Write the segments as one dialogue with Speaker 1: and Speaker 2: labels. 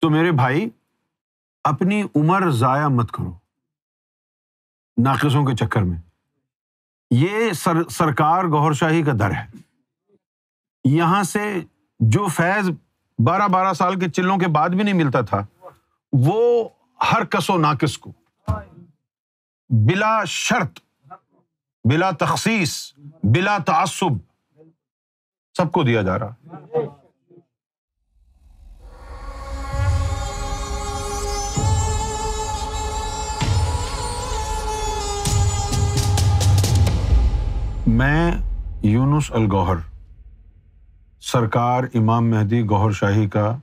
Speaker 1: تو میرے بھائی اپنی عمر ضائع مت کرو ناقصوں کے چکر میں. یہ سرکار گوھر شاہی کا در ہے. یہاں سے جو فیض 12 سال کے چلوں کے بعد بھی نہیں ملتا تھا وہ ہر کس و ناقص کو بلا شرط، بلا تخصیص، بلا تعصب سب کو دیا جا رہا. میں یونس الگوہر سرکار امام مہدی گوھر شاہی کا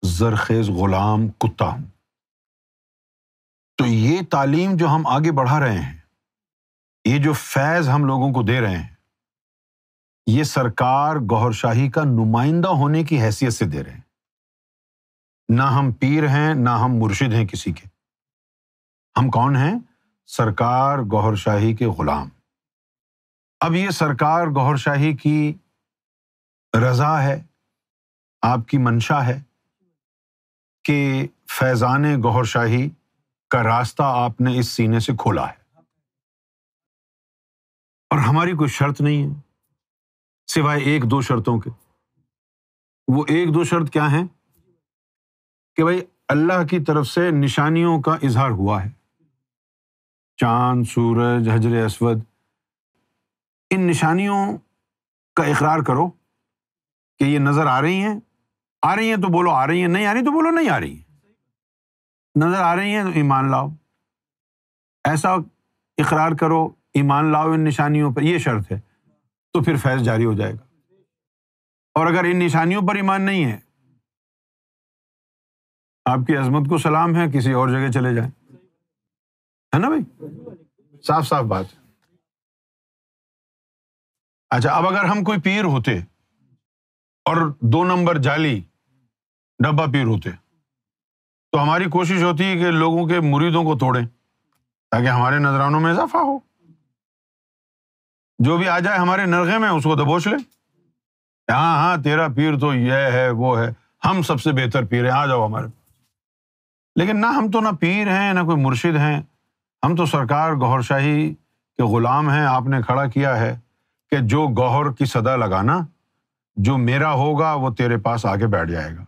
Speaker 1: زرخیز غلام کتا ہوں. تو یہ تعلیم جو ہم آگے بڑھا رہے ہیں، یہ جو فیض ہم لوگوں کو دے رہے ہیں، یہ سرکار گوھر شاہی کا نمائندہ ہونے کی حیثیت سے دے رہے ہیں. نہ ہم پیر ہیں نہ ہم مرشد ہیں کسی کے. ہم کون ہیں؟ سرکار گوھر شاہی کے غلام. اب یہ سرکار گوھر شاہی کی رضا ہے، آپ کی منشا ہے کہ فیضان گوھر شاہی کا راستہ آپ نے اس سینے سے کھولا ہے. اور ہماری کوئی شرط نہیں ہے سوائے 1-2 شرطوں کے. وہ 1-2 شرط کیا ہیں؟ کہ بھائی اللہ کی طرف سے نشانیوں کا اظہار ہوا ہے، چاند، سورج، حجر اسود، ان نشانیوں کا اقرار کرو کہ یہ نظر آ رہی ہیں تو بولو آ رہی ہیں، نہیں آ رہی تو بولو نہیں آ رہی ہیں. نظر آ رہی ہیں تو ایمان لاؤ، ایسا اقرار کرو، ایمان لاؤ ان نشانیوں پر. یہ شرط ہے تو پھر فیض جاری ہو جائے گا. اور اگر ان نشانیوں پر ایمان نہیں ہے، آپ کی عظمت کو سلام ہے، کسی اور جگہ چلے جائیں. ہے نا بھائی؟ صاف صاف بات. اچھا، اب اگر ہم کوئی پیر ہوتے اور 2 نمبر جعلی ڈبہ پیر ہوتے تو ہماری کوشش ہوتی ہے کہ لوگوں کے مریدوں کو توڑیں تاکہ ہمارے نذرانوں میں اضافہ ہو. جو بھی آ جائے ہمارے نرغے میں اس کو دبوچ لے. ہاں تیرا پیر تو یہ ہے وہ ہے، ہم سب سے بہتر پیر ہیں، آ جاؤ ہمارے. لیکن نہ، ہم تو نہ پیر ہیں نہ کوئی مرشد ہیں، ہم تو سرکار گوھر شاہی کے غلام ہیں. آپ نے کھڑا کیا ہے کہ جو گوھر کی صدا لگانا، جو میرا ہوگا وہ تیرے پاس آ کے بیٹھ جائے گا.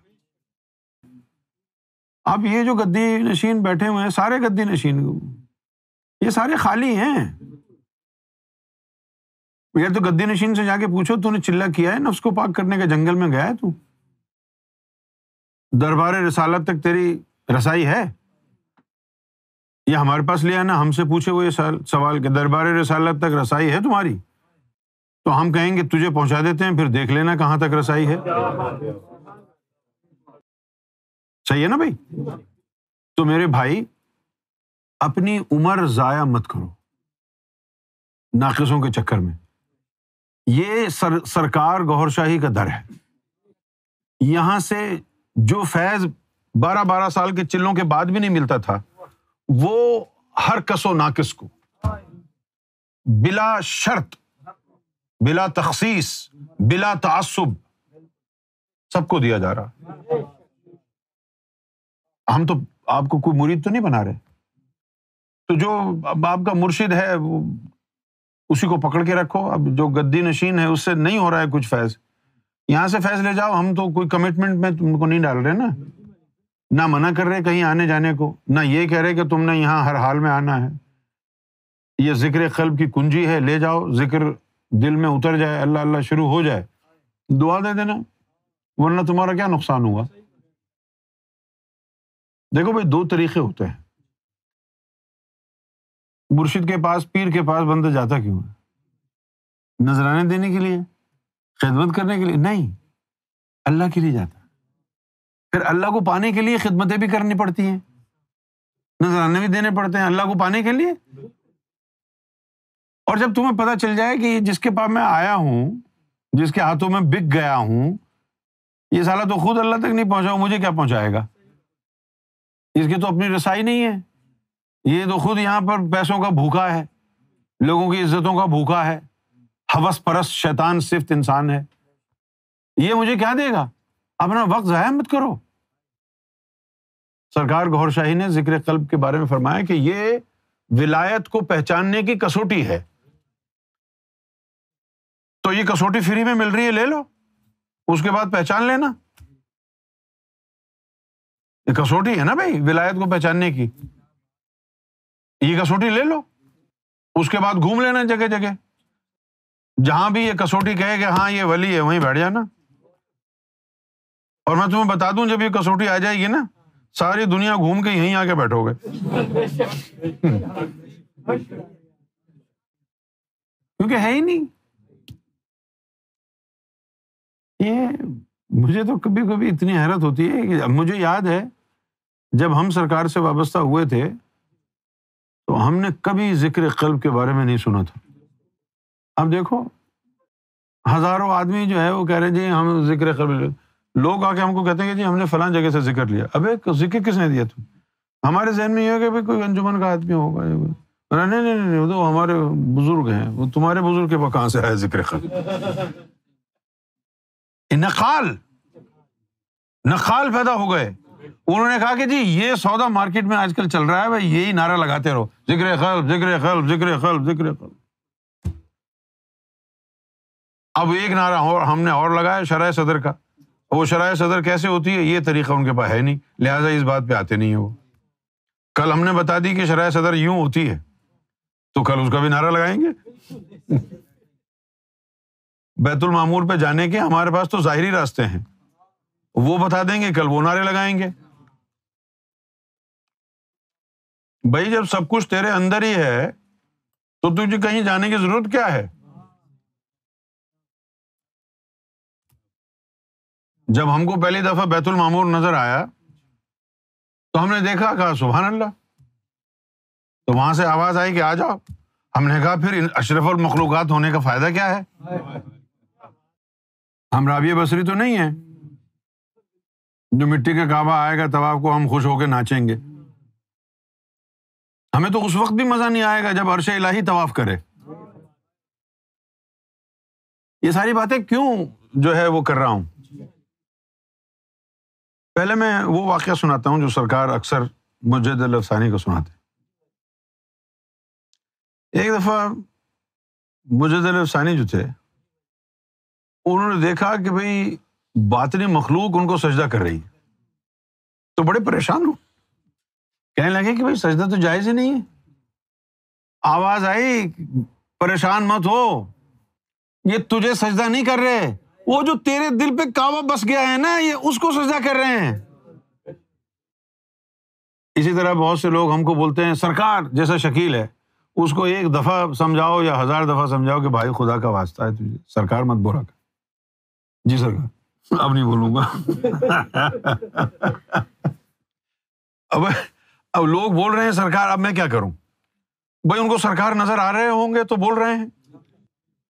Speaker 1: اب یہ جو گدی نشین بیٹھے ہوئے ہیں، سارے گدی نشین یہ سارے خالی ہیں. یہ تو گدی نشین سے جا کے پوچھو، تو نے چلہ کیا ہے نفس کو پاک کرنے کے جنگل میں گیا ہے تو دربار رسالت تک تیری رسائی ہے؟ یہ ہمارے پاس لیا نا، ہم سے پوچھے وہ یہ سوال کہ دربار رسالت تک رسائی ہے تمہاری؟ تو ہم کہیں گے تجھے پہنچا دیتے ہیں، پھر دیکھ لینا کہاں تک رسائی ہے. صحیح ہے نا بھائی؟ تو میرے بھائی اپنی عمر ضائع مت کرو ناقصوں کے چکر میں. یہ سرکار گوھر شاہی کا در ہے. یہاں سے جو فیض 12 سال کے چلوں کے بعد بھی نہیں ملتا تھا وہ ہر کس و ناقص کو بلا شرط، بلا تخصیص، بلا تعصب سب کو دیا جا رہا. ہم تو آپ کو کوئی مرید تو نہیں بنا رہے. تو جو اب آپ کا مرشد ہے وہ اسی کو پکڑ کے رکھو. اب جو گدی نشین ہے اس سے نہیں ہو رہا ہے کچھ فیض، یہاں سے فیض لے جاؤ. ہم تو کوئی کمٹمنٹ میں تم کو نہیں ڈال رہے نا، نہ منع کر رہے کہیں آنے جانے کو، نہ یہ کہہ رہے کہ تم نے یہاں ہر حال میں آنا ہے. یہ ذکر قلب کی کنجی ہے، لے جاؤ، ذکر دل میں اتر جائے، اللہ اللہ شروع ہو جائے، دعا دے دینا، ورنہ تمہارا کیا نقصان ہوا. دیکھو بھائی 2 طریقے ہوتے ہیں. مرشد کے پاس، پیر کے پاس بندہ جاتا کیوں ہے؟ نذرانے دینے کے لیے، خدمت کرنے کے لیے؟ نہیں، اللہ کے لیے جاتا. پھر اللہ کو پانے کے لیے خدمتیں بھی کرنی پڑتی ہیں، نذرانے بھی دینے پڑتے ہیں اللہ کو پانے کے لیے. اور جب تمہیں پتہ چل جائے کہ جس کے پاس میں آیا ہوں، جس کے ہاتھوں میں بک گیا ہوں، یہ سالہ تو خود اللہ تک نہیں پہنچا، مجھے کیا پہنچائے گا؟ اس کی تو اپنی رسائی نہیں ہے، یہ تو خود یہاں پر پیسوں کا بھوکا ہے، لوگوں کی عزتوں کا بھوکا ہے، ہوس پرست شیطان صفت انسان ہے. یہ مجھے کیا دے گا؟ اپنا وقت ضائع مت کرو. سرکار گوھر شاہی نے ذکر قلب کے بارے میں فرمایا کہ یہ ولایت کو پہچاننے کی کسوٹی ہے. تو یہ کسوٹی فری میں مل رہی ہے، لے لو، اس کے بعد پہچان لینا. یہ کسوٹی ہے نا بھائی ولایت کو پہچاننے کی، یہ کسوٹی لے لو، اس کے بعد گھوم لینا جگہ جگہ، جہاں بھی یہ کسوٹی کہے کہ ہاں یہ ولی ہے وہیں بیٹھ جانا. اور میں تمہیں بتا دوں جب یہ کسوٹی آ جائے گی نا، ساری دنیا گھوم کے یہیں آ کے بیٹھو گے. کیونکہ ہے ہی نہیں. یہ مجھے تو کبھی کبھی اتنی حیرت ہوتی ہے کہ مجھے یاد ہے جب ہم سرکار سے وابستہ ہوئے تھے تو ہم نے کبھی ذکر قلب کے بارے میں نہیں سنا تھا. اب دیکھو ہزاروں آدمی جو ہے وہ کہہ رہے ہیں جی ہم ذکر قلب، لوگ آ کے ہم کو کہتے ہیں کہ جی ہم نے فلاں جگہ سے ذکر لیا. ابے ذکر کس نے دیا تم؟ ہمارے ذہن میں یہ ہے کہ بھائی کوئی انجمن کا آدمی ہوگا. نہیں، وہ تو ہمارے بزرگ ہیں. وہ تمہارے بزرگ کے کہاں سے ہے ذکر قلب؟ نخال پیدا ہو گئے. انہوں نے کہا کہ جی یہ سودا مارکیٹ میں آج کل چل رہا ہے بھائی، یہی نعرہ لگاتے رہو، ذکر قلب ذکر قلب ذکر قلب ذکر قلب. اب ایک نعرہ اور ہم نے اور لگایا شرح صدر کا. وہ شرح صدر کیسے ہوتی ہے یہ طریقہ ان کے پاس ہے نہیں، لہٰذا اس بات پہ آتے نہیں ہیں وہ. کل ہم نے بتا دی کہ شرح صدر یوں ہوتی ہے تو کل اس کا بھی نعرہ لگائیں گے. بیت المعمور پہ جانے کے ہمارے پاس تو ظاہری راستے ہیں، وہ بتا دیں گے، کل وہ نعرے لگائیں گے. بھائی جب سب کچھ تیرے اندر ہی ہے تو تجھے کہیں جانے کی ضرورت کیا ہے؟ جب ہم کو پہلی دفعہ بیت المعمور نظر آیا تو ہم نے دیکھا، کہا سبحان اللہ. تو وہاں سے آواز آئی کہ آ جاؤ. ہم نے کہا پھر اشرف المخلوقات ہونے کا فائدہ کیا ہے؟ ہم رابعہ بصری تو نہیں ہیں جو مٹی کا کعبہ آئے گا طواف کو ہم خوش ہو کے ناچیں گے. ہمیں تو اس وقت بھی مزہ نہیں آئے گا جب عرش الہی طواف کرے. یہ ساری باتیں کیوں جو ہے وہ کر رہا ہوں؟ پہلے میں وہ واقعہ سناتا ہوں جو سرکار اکثر مجد الافسانی کو سناتے. ایک دفعہ مجد الافسانی جو تھے انہوں نے دیکھا کہ بھئی باطنی مخلوق ان کو سجدہ کر رہی ہے تو بڑے پریشان ہو، کہنے لگے کہ بھئی سجدہ تو جائز ہی نہیں ہے. آواز آئی پریشان مت ہو، یہ تجھے سجدہ نہیں کر رہے، وہ جو تیرے دل پہ کعبہ بس گیا ہے نا یہ اس کو سجدہ کر رہے ہیں. اسی طرح بہت سے لوگ ہم کو بولتے ہیں سرکار جیسا شکیل ہے اس کو ایک دفعہ سمجھاؤ یا 1000 دفعہ سمجھاؤ کہ بھائی خدا کا واسطہ ہے تجھے سرکار مت بولا کر. جی سرکار اب نہیں بولوں گا. اب لوگ بول رہے ہیں سرکار، اب میں کیا کروں؟ بھائی ان کو سرکار نظر آ رہے ہوں گے تو بول رہے ہیں،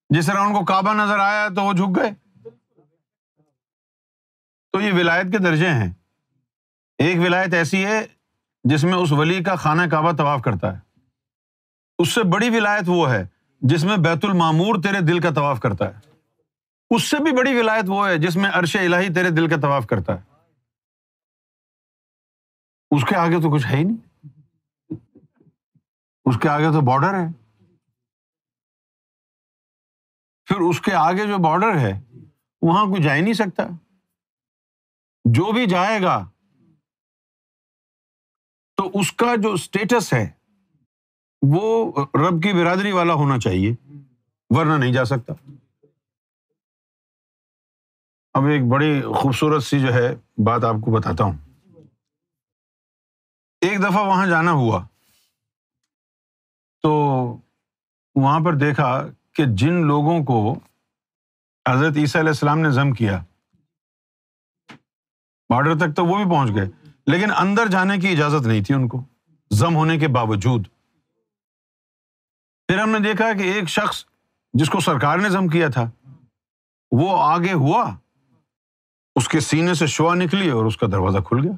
Speaker 1: جس طرح ان کو کعبہ نظر آیا تو وہ جھک گئے. تو یہ ولایت کے درجے ہیں. ایک ولایت ایسی ہے جس میں اس ولی کا خانہ کعبہ طواف کرتا ہے. اس سے بڑی ولایت وہ ہے جس میں بیت المعمور تیرے دل کا طواف کرتا ہے. اس سے بھی بڑی ولایت وہ ہے جس میں عرش الہی تیرے دل کا طواف کرتا ہے. اس کے آگے تو کچھ ہے ہی نہیں، اس کے آگے تو بارڈر ہے. پھر اس کے آگے جو بارڈر ہے وہاں کوئی جا ہی نہیں سکتا. جو بھی جائے گا تو اس کا جو اسٹیٹس ہے وہ رب کی برادری والا ہونا چاہیے ورنہ نہیں جا سکتا. اب ایک بڑی خوبصورت سی جو ہے بات آپ کو بتاتا ہوں. ایک دفعہ وہاں جانا ہوا تو وہاں پر دیکھا کہ جن لوگوں کو حضرت عیسیٰ علیہ السلام نے ضم کیا بارڈر تک تو وہ بھی پہنچ گئے لیکن اندر جانے کی اجازت نہیں تھی ان کو ضم ہونے کے باوجود. پھر ہم نے دیکھا کہ ایک شخص جس کو سرکار نے ضم کیا تھا وہ آگے ہوا، اس کے سینے سے شعاع نکلی اور اس کا دروازہ کھل گیا.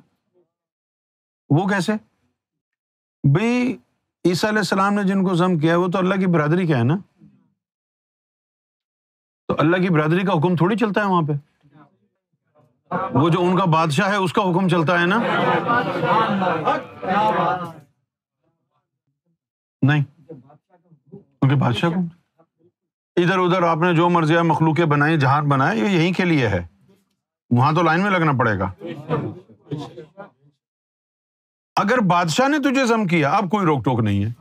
Speaker 1: وہ کیسے؟ بھئی عیسیٰ علیہ السلام نے جن کو ضم کیا ہے وہ تو اللہ کی برادری کا ہے نا، تو اللہ کی برادری کا حکم تھوڑی چلتا ہے وہاں پہ. وہ جو ان کا بادشاہ ہے اس کا حکم چلتا ہے نا؟ نہیں، ان کے بادشاہ کو ادھر ادھر آپ نے جو مرضی مخلوقیں بنائی، جہان بنائے، یہ یہیں کے لیے ہے، وہاں تو لائن میں لگنا پڑے گا۔ اگر بادشاہ نے تجھے ضم کیا، اب کوئی روک ٹوک نہیں ہے۔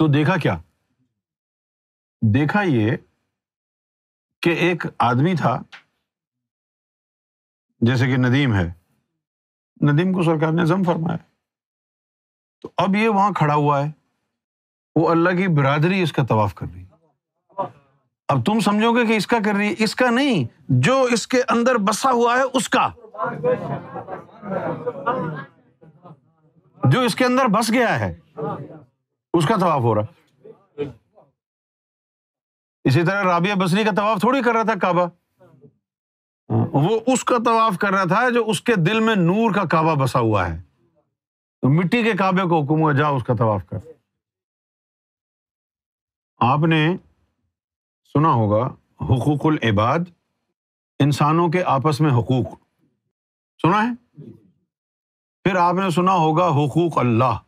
Speaker 1: تو دیکھا کیا؟ دیکھا یہ کہ ایک آدمی تھا، جیسے کہ ندیم ہے، ندیم کو سرکار نے ضم فرمایا، تو اب یہ وہاں کھڑا ہوا ہے، وہ اللہ کی برادری اس کا طواف کر رہی ہے۔ اب تم سمجھو گے کہ اس کا کر رہی ہے، اس کا نہیں، جو اس کے اندر بسا ہوا ہے اس کا، جو اس کے اندر بس گیا ہے اس کا طواف ہو رہا۔ اسی طرح رابعہ بصری کا طواف تھوڑی کر رہا تھا کعبہ، وہ اس کا طواف کر رہا تھا جو اس کے دل میں نور کا کعبہ بسا ہوا ہے۔ تو مٹی کے کعبے کو حکم ہوا، جا اس کا طواف کر۔ آپ نے سنا ہوگا حقوق العباد، انسانوں کے آپس میں حقوق، سنا ہے؟ پھر آپ نے سنا ہوگا حقوق اللہ،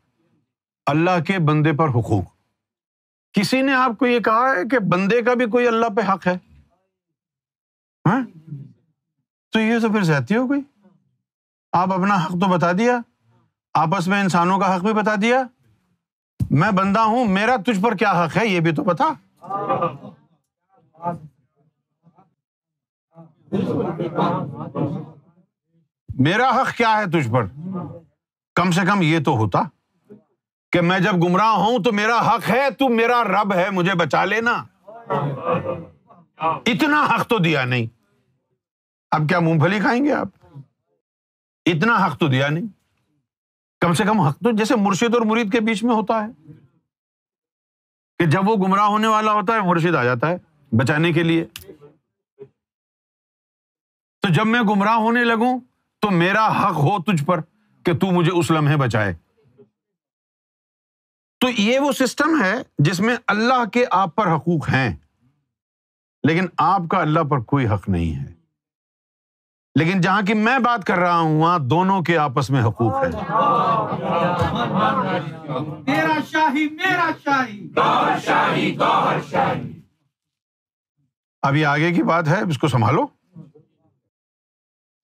Speaker 1: اللہ کے بندے پر حقوق۔ کسی نے آپ کو یہ کہا ہے کہ بندے کا بھی کوئی اللہ پہ حق ہے؟ ہاں؟ تو یہ تو پھر زیادتی ہو گئی۔ آپ اپنا حق تو بتا دیا، آپس میں انسانوں کا حق بھی بتا دیا، میں بندہ ہوں، میرا تجھ پر کیا حق ہے یہ بھی تو بتا۔ میرا حق کیا ہے تجھ پر؟ کم سے کم یہ تو ہوتا کہ میں جب گمراہ ہوں تو میرا حق ہے، تو میرا رب ہے، مجھے بچا لینا۔ اتنا حق تو دیا نہیں۔ اب کیا مونگ پھلی کھائیں گے آپ؟ اتنا حق تو دیا نہیں۔ کم سے کم حق تو جیسے مرشد اور مرید کے بیچ میں ہوتا ہے کہ جب وہ گمراہ ہونے والا ہوتا ہے مرشد آ جاتا ہے بچانے کے لیے۔ تو جب میں گمراہ ہونے لگوں تو میرا حق ہو تجھ پر کہ تو مجھے اس لمحے بچائے۔ تو یہ وہ سسٹم ہے جس میں اللہ کے آپ پر حقوق ہیں، لیکن آپ کا اللہ پر کوئی حق نہیں ہے۔ لیکن جہاں کی میں بات کر رہا ہوں وہاں دونوں کے آپس میں حقوق ہیں۔
Speaker 2: تیرا شاہی میرا شاہی، گوہر شاہی گوہر شاہی۔
Speaker 1: اب یہ آگے کی بات ہے، اس کو سنبھالو،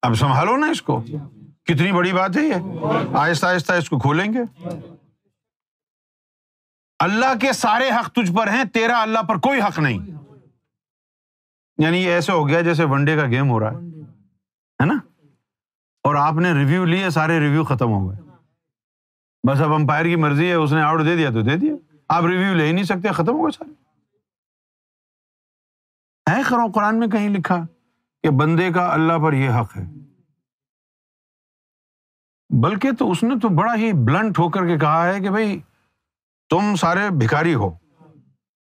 Speaker 1: اب سنبھالو نا اس کو، کتنی بڑی بات ہے یہ، آہستہ آہستہ اس کو کھولیں گے۔ اللہ کے سارے حق تجھ پر ہیں، تیرا اللہ پر کوئی حق نہیں۔ یعنی یہ ایسے ہو گیا جیسے ون ڈے کا گیم ہو رہا ہے نا، اور آپ نے ریویو لیے، سارے ریویو ختم ہو گئے، بس اب امپائر کی مرضی ہے، اس نے آؤٹ دے دیا تو دے دیا، آپ ریویو لے ہی نہیں سکتے، ختم ہو گئے سارے۔ ہے قرآن میں کہیں لکھا کہ بندے کا اللہ پر یہ حق ہے؟ بلکہ تو اس نے تو بڑا ہی بلنٹ ہو کر کے کہا ہے کہ بھائی تم سارے بھکاری ہو،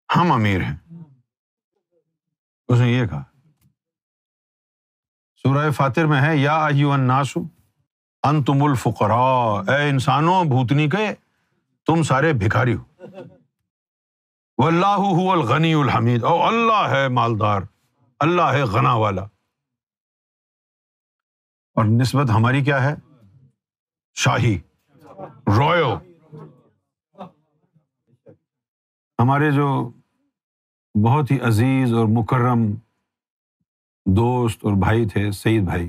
Speaker 1: ہم امیر ہیں۔ اس نے یہ کہا، سورہ فاتر میں ہے، یا ایھا الناس انتم الفقراء، اے انسانوں بھوتنی کے تم سارے بھکاری ہو، واللہ هو الغنی الحمید، اور اللہ ہے مالدار، اللہ ہے غنا والا۔ اور نسبت ہماری کیا ہے؟ شاہی، رویو۔ ہمارے جو بہت ہی عزیز اور مکرم دوست اور بھائی تھے، سعید بھائی،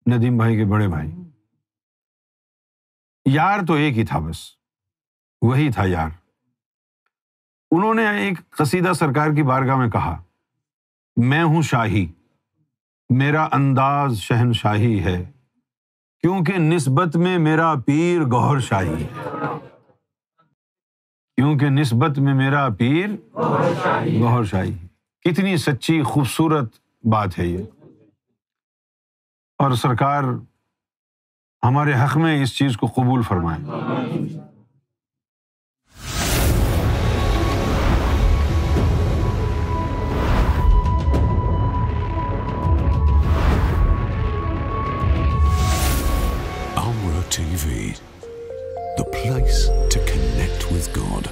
Speaker 1: ندیم بھائی کے بڑے بھائی، یار تو ایک ہی تھا، بس وہی تھا یار۔ انہوں نے ایک قصیدہ سرکار کی بارگاہ میں کہا، میں ہوں شاہی، میرا انداز شہنشاہی ہے، کیونکہ نسبت میں میرا پیر گوہر شاہی ہے، کیونکہ نسبت میں میرا پیر گوہر شاہی ہے۔ کتنی سچی خوبصورت بات ہے یہ، اور سرکار ہمارے حق میں اس چیز کو قبول فرمائے۔
Speaker 3: Amra TV, the place to connect with God.